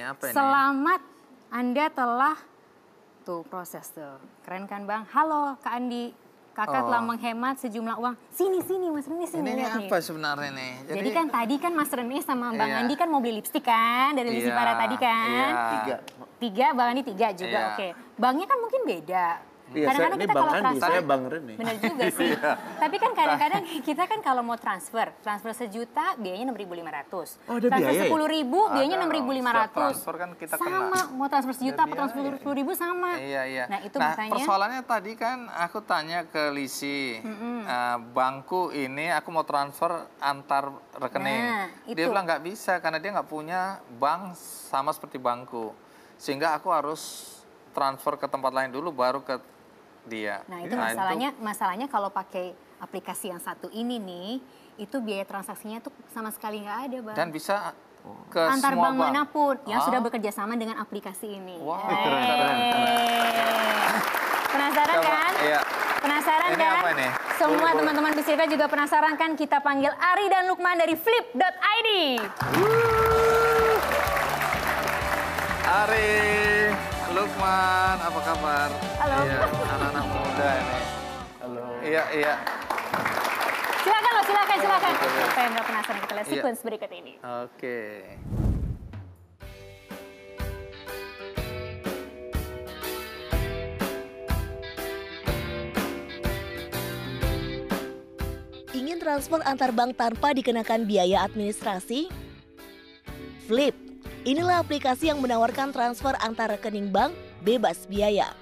Apa ini? Selamat Anda telah tuh proses tuh. Keren kan Bang? Halo Kak Andi. Kakak telah menghemat sejumlah uang. Sini Mas Reni sini. Ini lihat apa nih. sebenarnya nih? Jadi kan tadi kan Mas Reni sama Bang Andi kan mau beli lipstik kan dari Lisi Para tadi kan. Tiga, Bang Andi 3 juga. Oke. Banknya kan mungkin beda. Iya, Kadang-kadang kita kalau transfer, saya Bang Reni. benar juga sih. Tapi kan kadang-kadang kita kan kalau mau transfer sejuta biayanya 6.500. Oh, ada transfer biaya 10.000 biayanya 6.500. Transfer kan kita sama, mau transfer sejuta atau transfer 10.000 sama. Iya. Nah, itu makanya. Persoalannya tadi kan aku tanya ke Lisi, bankku ini aku mau transfer antar rekening. Nah, dia bilang nggak bisa karena dia nggak punya bank sama seperti bankku. Sehingga aku harus transfer ke tempat lain dulu baru ke dia. Nah itu masalahnya kalau pakai aplikasi yang satu ini nih, itu biaya transaksinya tuh sama sekali nggak ada Bang. Dan bisa ke antar semua bank manapun yang sudah bekerja sama dengan aplikasi ini. Wow, keren. Penasaran kan? Iya. Penasaran ini kan? Apa nih? Semua teman-teman Bisirka juga penasaran kan? Kita panggil Ari dan Lukman dari flip.id. Ari, Lukman, apa kabar? Halo. Iya, anak-anak muda ini. Halo. Iya. Silakan. Saya nggak penasaran, kita lihat sequence berikut ini. Oke. Ingin transfer antar bank tanpa dikenakan biaya administrasi? Flip. Inilah aplikasi yang menawarkan transfer antar rekening bank bebas biaya.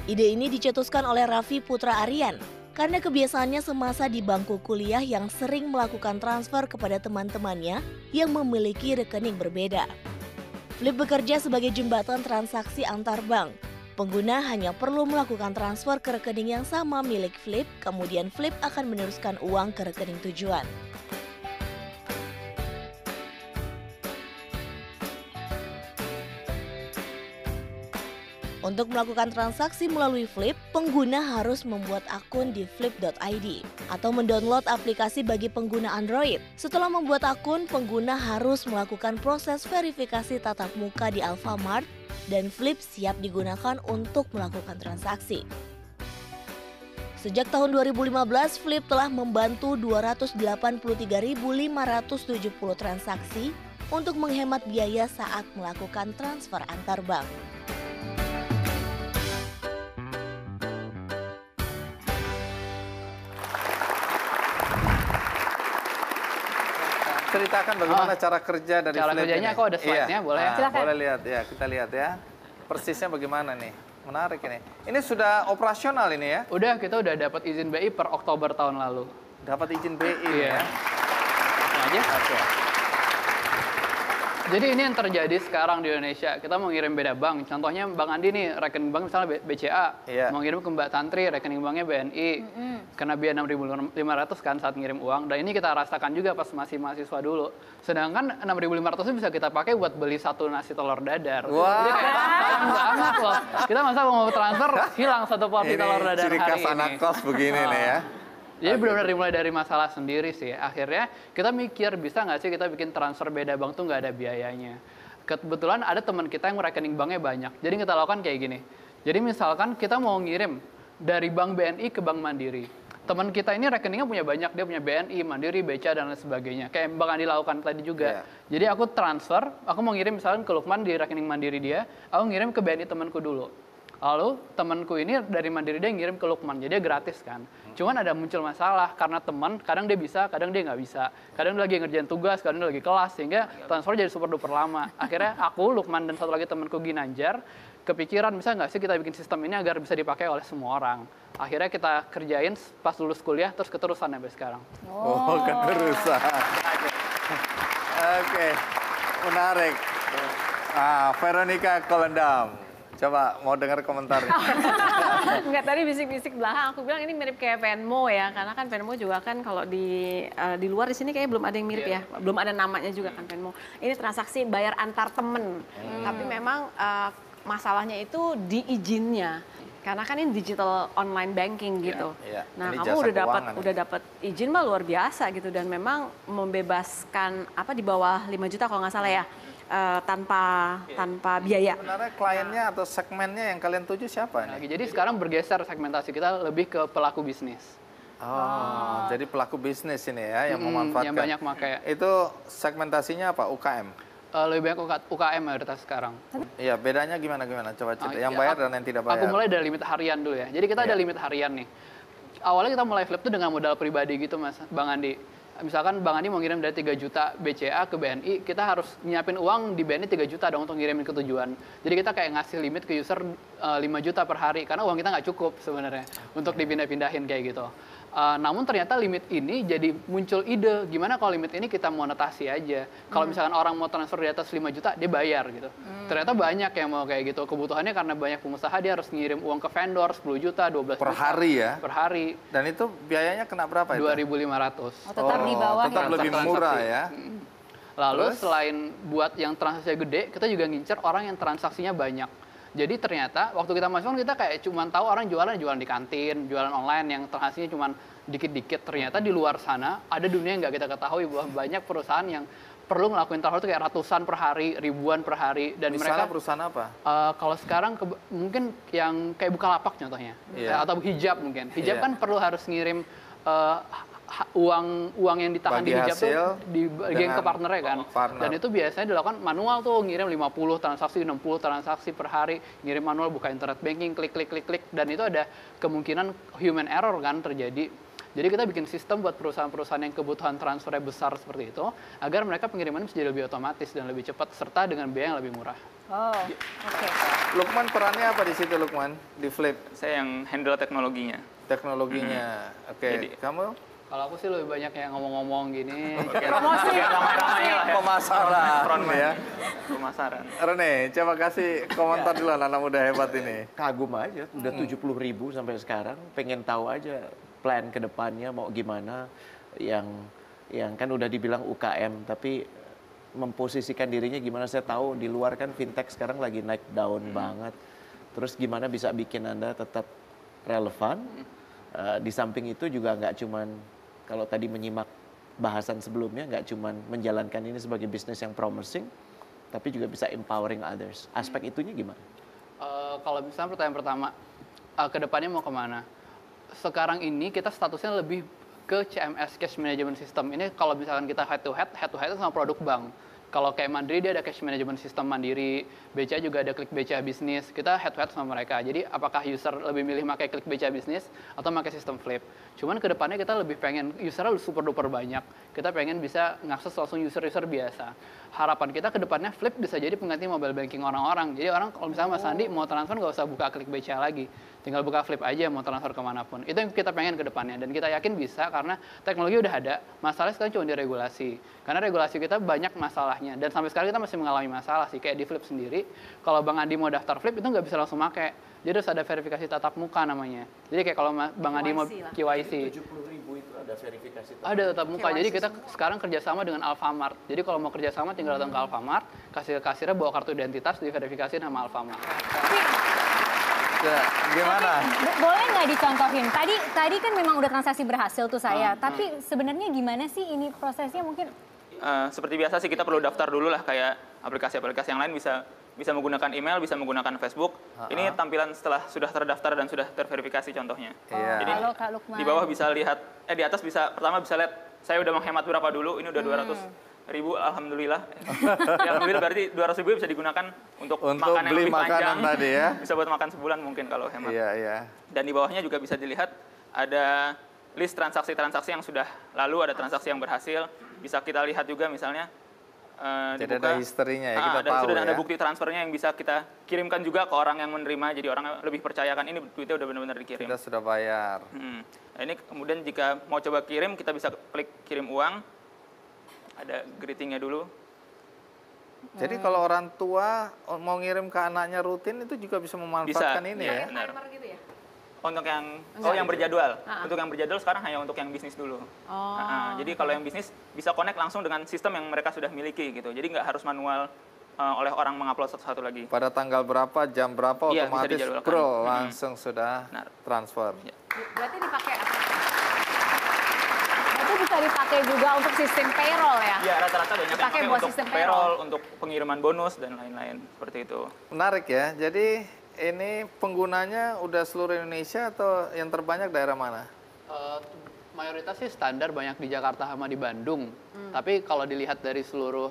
Ide ini dicetuskan oleh Raffi Putra Aryan karena kebiasaannya semasa di bangku kuliah yang sering melakukan transfer kepada teman-temannya yang memiliki rekening berbeda. Flip bekerja sebagai jembatan transaksi antar bank. Pengguna hanya perlu melakukan transfer ke rekening yang sama milik Flip, kemudian Flip akan meneruskan uang ke rekening tujuan. Untuk melakukan transaksi melalui Flip, pengguna harus membuat akun di flip.id atau mendownload aplikasi bagi pengguna Android. Setelah membuat akun, pengguna harus melakukan proses verifikasi tatap muka di Alfamart dan Flip siap digunakan untuk melakukan transaksi. Sejak tahun 2015, Flip telah membantu 283.570 transaksi untuk menghemat biaya saat melakukan transfer antar bank. Ceritakan bagaimana cara kerja dari cara Flip kerjanya ini. aku ada slide-nya, boleh ya? Silakan. Boleh lihat ya, kita lihat ya. Persisnya bagaimana nih? Menarik ini. Ini sudah operasional ini ya? Kita udah dapat izin BI per Oktober tahun lalu. Dapat izin BI Iya. ya? Langsung aja. Oke. Jadi ini yang terjadi sekarang di Indonesia. Kita mau ngirim beda bank. Contohnya Bang Andi nih, rekening bank misalnya BCA. Iya. Mau ngirim ke Mbak Tantri, rekening banknya BNI. Kena biaya 6.500 kan saat ngirim uang. Dan ini kita rasakan juga pas masih mahasiswa dulu. Sedangkan 6.500 itu bisa kita pakai buat beli satu nasi telur dadar. Wah. Jadi kayak sayang banget loh. Kita masa mau transfer, hilang satu porsi telur dadar ciri hari khas anak ini. kos begini nih ya. Jadi benar-benar dimulai dari masalah sendiri sih. Akhirnya kita mikir, bisa nggak sih kita bikin transfer beda bank tuh nggak ada biayanya. Kebetulan ada teman kita yang rekening banknya banyak. Jadi kita lakukan kayak gini. Jadi misalkan kita mau ngirim dari bank BNI ke bank Mandiri. Teman kita ini rekeningnya punya banyak. Dia punya BNI, Mandiri, BCA, dan lain sebagainya. Kayak Bang Andi lakukan tadi juga. Jadi aku transfer, aku mau ngirim misalkan ke Lukman di rekening Mandiri dia. Aku ngirim ke BNI temanku dulu. Lalu temanku ini dari Mandiri dia ngirim ke Lukman, jadi dia gratis kan. Cuman ada muncul masalah karena teman, kadang dia bisa, kadang dia nggak bisa. Kadang dia lagi ngerjain tugas, kadang dia lagi kelas, sehingga transfer jadi super duper lama. Akhirnya aku, Lukman, dan satu lagi temanku Ginanjar, kepikiran bisa nggak sih kita bikin sistem ini agar bisa dipakai oleh semua orang. Akhirnya kita kerjain pas lulus kuliah, terus keterusan sampai sekarang. Oh, keterusan. Oke, menarik. Veronica Kolendam. Coba mau dengar komentarnya. Enggak, tadi bisik-bisik belakang aku bilang ini mirip kayak Venmo ya, karena kan Venmo juga kan kalau di luar di sini kayaknya belum ada yang mirip ya, belum ada namanya juga kan Venmo. Ini transaksi bayar antar temen, tapi memang masalahnya itu di izinnya. Karena kan ini digital online banking gitu. Nah, ini kamu jasa udah dapat izin mah luar biasa gitu, dan memang membebaskan di bawah 5 juta kalau nggak salah ya. tanpa biaya. Sebenarnya kliennya atau segmennya yang kalian tuju siapa nih? Jadi sekarang bergeser segmentasi kita lebih ke pelaku bisnis. Oh, jadi pelaku bisnis ini ya yang memanfaatkan. Yang banyak pakai. Itu segmentasinya apa? UKM? Lebih banyak UKM mayoritas sekarang. Iya, bedanya gimana? Coba cerita. Yang bayar dan yang tidak bayar. Aku mulai dari limit harian dulu ya. Jadi kita ada limit harian nih. Awalnya kita mulai flip tuh dengan modal pribadi gitu Mas, Bang Andi. Misalkan Bang Andi mau ngirim dari 3 juta BCA ke BNI, kita harus nyiapin uang di BNI 3 juta dong untuk ngirimin ke tujuan. Jadi kita kayak ngasih limit ke user 5 juta per hari, karena uang kita nggak cukup sebenarnya untuk dipindah-pindahin kayak gitu. Namun ternyata limit ini jadi muncul ide, gimana kalau limit ini kita monetasi aja. Kalau misalkan orang mau transfer di atas 5 juta, dia bayar gitu. Ternyata banyak yang mau kayak gitu. Kebutuhannya karena banyak pengusaha, dia harus ngirim uang ke vendor 10 juta, 12 per juta. hari ya? Per hari. Dan itu biayanya kena berapa itu? 2.500. Tetap di bawah tetap ya. lebih murah ya? Lalu Terus? selain buat yang transaksinya gede, kita juga ngincer orang yang transaksinya banyak. Jadi ternyata waktu kita masuk kita kayak cuman tahu orang jualan di kantin, jualan online yang transaksinya cuman dikit-dikit. Ternyata di luar sana ada dunia yang nggak kita ketahui bahwa banyak perusahaan yang perlu ngelakuin transfer itu kayak ratusan per hari, ribuan per hari. Dan Misalnya mereka perusahaan apa? kalau sekarang mungkin yang kayak Bukalapak contohnya, atau hijab mungkin. Hijab kan perlu harus ngirim uang yang ditahan Bagi di hijab hasil tuh dibagiin ke partnernya kan. partner. Dan itu biasanya dilakukan manual tuh, ngirim 50 transaksi, 60 transaksi per hari, ngirim manual, buka internet banking, klik, dan itu ada kemungkinan human error kan terjadi. Jadi kita bikin sistem buat perusahaan-perusahaan yang kebutuhan transfernya besar seperti itu, agar mereka pengiriman bisa jadi lebih otomatis dan lebih cepat, serta dengan biaya yang lebih murah. Oh, oke. Lukman perannya apa di situ Lukman? Di Flip? Saya yang handle teknologinya. Teknologinya. Oke, kamu? Kalau aku sih lebih banyak yang ngomong-ngomong gini. Promosi. Ramai-ramainya lah. Pemasaran Frontman ya. Pemasaran. Rene, coba kasih komentar dulu anak muda hebat ini. Kagum aja, udah 70.000 sampai sekarang, pengen tahu aja plan ke depannya mau gimana, yang kan udah dibilang UKM, tapi memposisikan dirinya gimana. Saya tahu di luar kan fintech sekarang lagi naik daun banget, terus gimana bisa bikin Anda tetap relevan. Di samping itu juga nggak cuman, kalau tadi menyimak bahasan sebelumnya, nggak cuman menjalankan ini sebagai bisnis yang promising, tapi juga bisa empowering others. Aspek itunya gimana? Kalau misalnya pertanyaan pertama, ke depannya mau kemana? Sekarang ini kita statusnya lebih ke CMS, Cash Management System. Ini kalau misalkan kita head to head sama produk bank. Kalau kayak Mandiri dia ada Cash Management System Mandiri, BCA juga ada Klik BCA Bisnis. Kita head to head sama mereka. Jadi apakah user lebih milih pakai Klik BCA Bisnis atau pakai sistem Flip? Cuman ke depannya kita lebih pengen usernya super duper banyak. Kita pengen bisa ngakses langsung user-user biasa. Harapan kita ke depannya Flip bisa jadi pengganti mobile banking orang-orang. Jadi orang kalau misalnya Mas Andi mau transfer nggak usah buka Klik BCA lagi. Tinggal buka Flip aja mau transfer kemanapun. Itu yang kita pengen ke depannya. Dan kita yakin bisa karena teknologi udah ada. Masalahnya sekarang cuma di regulasi. Karena regulasi kita banyak masalahnya. Dan sampai sekarang kita masih mengalami masalah sih. Kayak di Flip sendiri, kalau Bang Andi mau daftar Flip itu nggak bisa langsung pakai. Jadi harus ada verifikasi tatap muka namanya. Jadi kayak kalau Bang Andi mau KYC. 70.000 itu ada verifikasi. Ada tatap muka. Jadi kita sekarang kerjasama dengan Alfamart. Jadi kalau mau kerjasama tinggal datang ke Alfamart, kasirnya bawa kartu identitas, diverifikasi nama Alfamart. Ya, gimana? Boleh nggak dicontohin? Tadi kan memang udah transaksi berhasil tuh saya. Tapi sebenarnya gimana sih ini prosesnya mungkin? Seperti biasa sih kita perlu daftar dulu lah, kayak aplikasi-aplikasi yang lain bisa menggunakan email, bisa menggunakan Facebook. Ini tampilan setelah sudah terdaftar dan sudah terverifikasi contohnya. Iya. Jadi Halo Kak Lukman. di bawah bisa lihat, di atas pertama bisa lihat saya udah menghemat berapa dulu. Ini udah 200.000, alhamdulillah. Ya, alhamdulillah berarti 200.000 bisa digunakan untuk makan yang beli lebih makanan panjang. tadi ya. Bisa buat makan sebulan mungkin kalau hemat. Iya, iya. Dan di bawahnya juga bisa dilihat ada list transaksi-transaksi yang sudah lalu, ada transaksi yang berhasil. Bisa kita lihat juga misalnya Jadi dibuka, ada historinya ya, kita tahu sudah ya. ada bukti transfernya yang bisa kita kirimkan juga ke orang yang menerima. Jadi orang lebih percayakan ini duitnya udah benar-benar dikirim. Kita sudah bayar. Nah, ini kemudian jika mau coba kirim, kita bisa klik kirim uang. Ada greetingnya dulu. Jadi kalau orang tua mau ngirim ke anaknya rutin itu juga bisa memanfaatkan ini ya. Benar. Timer gitu ya? Untuk yang berjadwal. Untuk yang berjadwal sekarang hanya untuk yang bisnis dulu. Jadi kalau yang bisnis bisa connect langsung dengan sistem yang mereka sudah miliki gitu. Jadi nggak harus manual oleh orang mengupload satu-satu lagi. Pada tanggal berapa, jam berapa Iya, bisa otomatis dijadwalkan. langsung sudah Benar. transfer. Berarti dipakai apa? Berarti bisa dipakai juga untuk sistem payroll ya? Iya, rata-rata banyak yang Dipakai pakai buat untuk sistem payroll, untuk pengiriman bonus dan lain-lain seperti itu. Menarik ya. Jadi ini penggunanya udah seluruh Indonesia atau yang terbanyak daerah mana? Mayoritas sih standar banyak di Jakarta sama di Bandung. Tapi kalau dilihat dari seluruh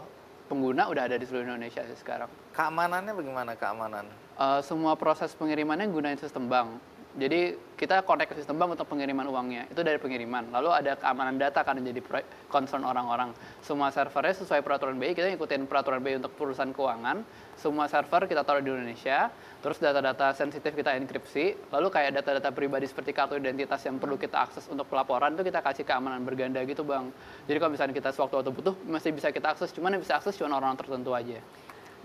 pengguna udah ada di seluruh Indonesia sih sekarang. Keamanannya bagaimana keamanan? Semua proses pengirimannya gunain sistem bank. Jadi kita connect ke sistem bank untuk pengiriman uangnya. Itu dari pengiriman. Lalu ada keamanan data kan jadi concern orang-orang. Semua servernya sesuai peraturan BI, kita ngikutin peraturan BI untuk perusahaan keuangan. Semua server kita taruh di Indonesia. Terus data-data sensitif kita enkripsi. Lalu kayak data-data pribadi seperti kartu identitas yang perlu kita akses untuk pelaporan itu kita kasih keamanan berganda gitu Bang. Jadi kalau misalnya kita sewaktu-waktu butuh masih bisa kita akses. Cuman yang bisa akses cuma orang-orang tertentu aja.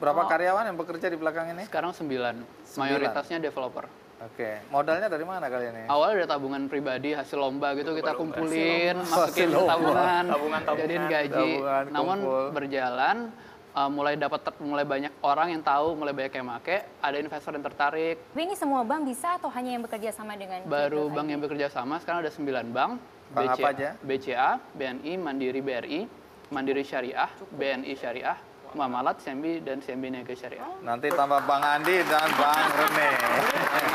Berapa karyawan yang bekerja di belakang ini? Sekarang 9. Mayoritasnya developer. Oke, modalnya dari mana kali ini? Awalnya dari tabungan pribadi, hasil lomba gitu kita kumpulin, masukin ke tabungan, jadiin gaji. Namun berjalan, mulai banyak orang yang tahu, mulai banyak yang make, ada investor yang tertarik. Tapi ini semua bank bisa atau hanya yang bekerja sama dengan Baru bank yang bekerja sama, sekarang ada 9 bank. Bank apa aja? BCA, BNI, Mandiri BRI, Mandiri Syariah, BNI Syariah, Muamalat, CMB, dan CMB Niaga Syariah. Nanti tambah Bang Andi dan Bang Rene.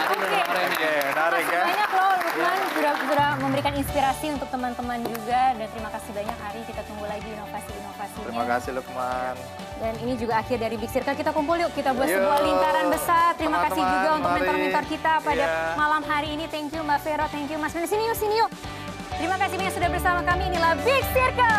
Oke, menarik ya. Banyak loh Lukman sudah memberikan inspirasi untuk teman-teman juga dan terima kasih banyak Ari, kita tunggu lagi inovasi-inovasinya. Terima kasih Lukman. Dan ini juga akhir dari Big Circle, kita kumpul yuk, kita buat sebuah lingkaran besar. Terima kasih juga untuk mentor-mentor kita pada malam hari ini. Thank you Mbak Vero, thank you Mas Rene. Sini yuk. Terima kasih banyak sudah bersama kami, inilah Big Circle.